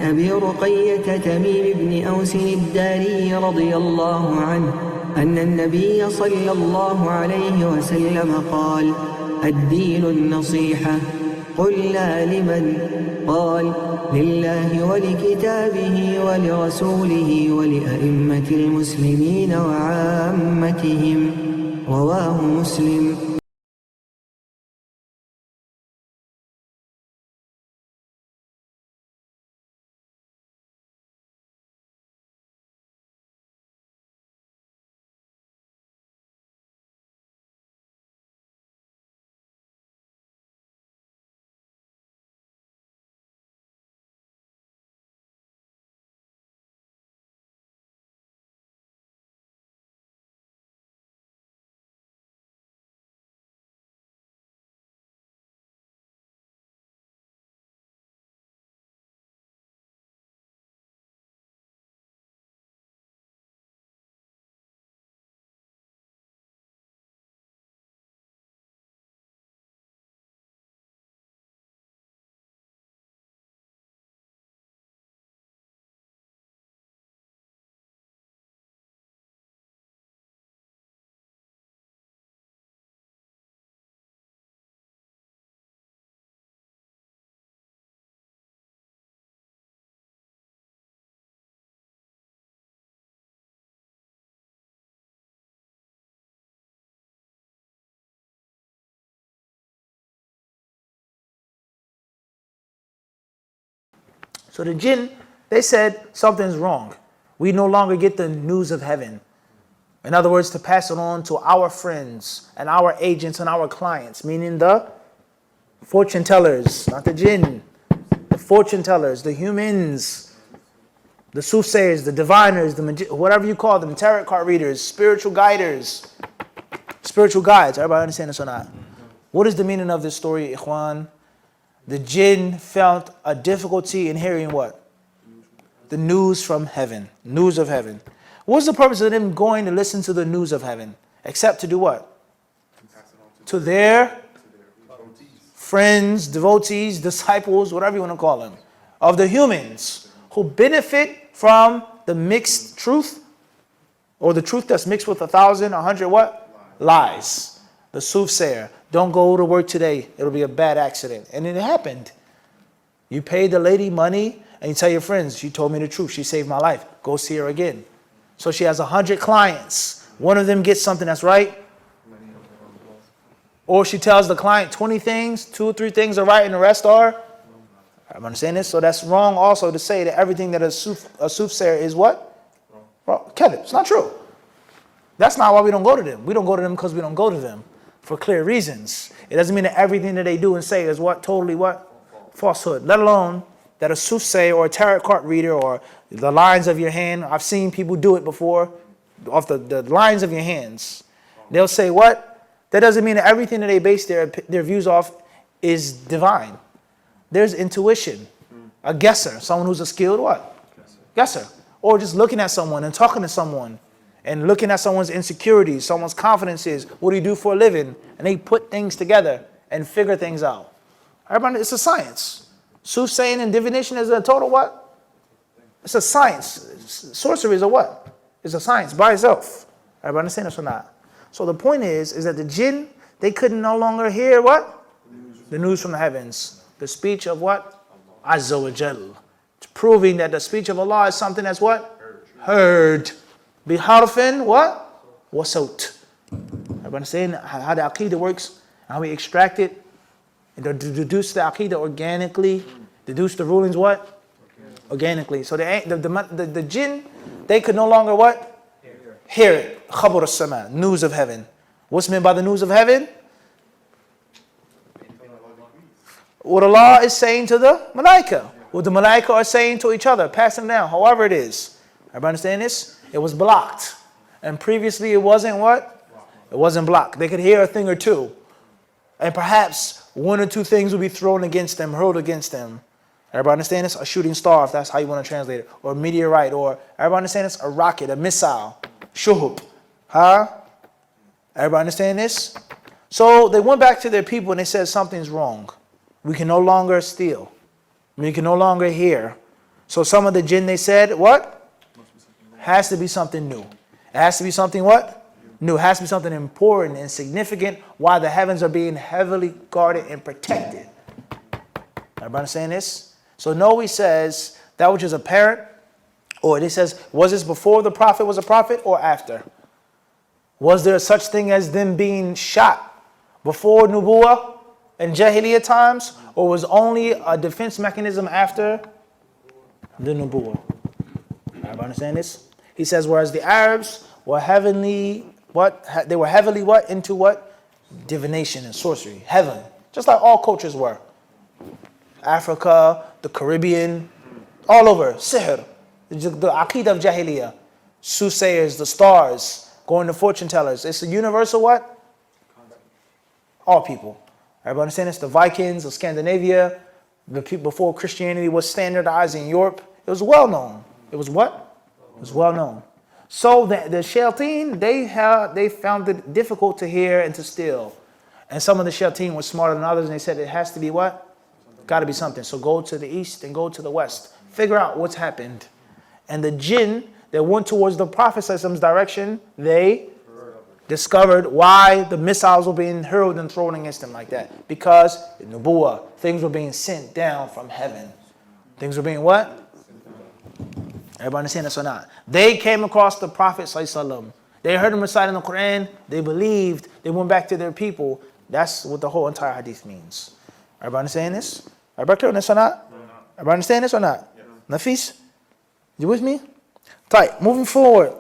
أبي رقية تميم بن أوس الداري رضي الله عنه أن النبي صلى الله عليه وسلم قال: الدين النصيحة. قلنا: لمن؟ قال: لله ولكتابه ولرسوله ولأئمة المسلمين وعامتهم. رواه مسلم. So the jinn, they said something's wrong. We no longer get the news of heaven. In other words, to pass it on to our friends and our agents and our clients, meaning the fortune tellers, not the jinn, the fortune tellers, the humans, the soothsayers, the diviners, whatever you call them, tarot card readers, spiritual guiders, spiritual guides. Everybody understand this or not? What is the meaning of this story, Ikhwan? The jinn felt a difficulty in hearing what? The news from heaven. News of heaven. What's the purpose of them going to listen to the news of heaven? Except to do what? To their friends, devotees, disciples, whatever you want to call them. Of the humans who benefit from the mixed truth. Or the truth that's mixed with 1,000, 100 what? Lies. The soothsayer. Don't go to work today. It'll be a bad accident. And it happened. You paid the lady money and you tell your friends, she told me the truth. She saved my life. Go see her again. So she has 100 clients. One of them gets something that's right. Or she tells the client 20 things, 2 or 3 things are right and the rest are. I'm understanding this. So that's wrong also to say that everything that a soothsayer is what? Wrong. Kevin, it's not true. That's not why we don't go to them. We don't go to them because we don't go to them. For clear reasons. It doesn't mean that everything that they do and say is what? Totally what? Falsehood. Let alone that a soothsayer or a tarot card reader or the lines of your hand. I've seen people do it before. Off the lines of your hands. They'll say what? That doesn't mean that everything that they base their views off is divine. There's intuition. A guesser. Someone who's a skilled what? Guesser. Or just looking at someone and talking to someone. And looking at someone's insecurities, someone's confidences, what do you do for a living? And they put things together and figure things out. Everybody, it's a science. Soothsaying and divination is a total what? It's a science. Sorcery is a what? It's a science by itself. Everybody understand this or not? So the point is that the jinn, they could no longer hear what? The news from the heavens. The speech of what? Azza wa Jal. It's proving that the speech of Allah is something that's what? Heard. Biharfin what? Wasot. I'm understand how the Aqidah works, how we extract it, and deduce the Aqidah organically, deduce the rulings what? Organically. So the jinn, they could no longer what? Hear it. Khabar as-sama, news of heaven. What's meant by the news of heaven? What Allah is saying to the malaika. What the malaika are saying to each other, passing down, however it is. Everybody understand this? It was blocked. And previously it wasn't what? It wasn't blocked. They could hear a thing or two. And perhaps 1 or 2 things would be thrown against them, hurled against them. Everybody understand this? A shooting star, if that's how you want to translate it. Or a meteorite. Or, everybody understand this? A rocket, a missile. Shuhub. Huh? Everybody understand this? So they went back to their people and they said something's wrong. We can no longer steal. We can no longer hear. So some of the jinn, they said, what? Has to be something new. It has to be something what? New. It has to be something important and significant while the heavens are being heavily guarded and protected. Everybody understand this? So Noe says that which is apparent, or it says, was this before the prophet was a prophet or after? Was there such thing as them being shot before Nubuwah and Jahiliyyah times, or was only a defense mechanism after the Nubuwah? Everybody understand this? He says, whereas the Arabs were heavenly, what? They were heavily what? Into what? Divination and sorcery. Heaven. Just like all cultures were. Africa, the Caribbean, all over. Sihr. The Aqidah of Jahiliyyah. Soothsayers, the stars, going to fortune tellers. It's a universal what? All people. Everybody understand this? The Vikings of Scandinavia, the people before Christianity was standardized in Europe. It was well known. It was what? It was well known. So the shayateen, they found it difficult to hear and to steal. And some of the shayateen were smarter than others, and they said it has to be what? Got to be something. So go to the east and go to the west. Figure out what's happened. And the jinn that went towards the Prophet's direction, they discovered why the missiles were being hurled and thrown against them like that. Because Nubuwah, things were being sent down from heaven. Things were being what? Everybody understand this or not? They came across the Prophet ﷺ. They heard him reciting the Quran. They believed. They went back to their people. That's what the whole entire hadith means. Everybody understand this? Everybody clear on this or not? Everybody understand this or not? Nafis? You with me? Tight. Moving forward.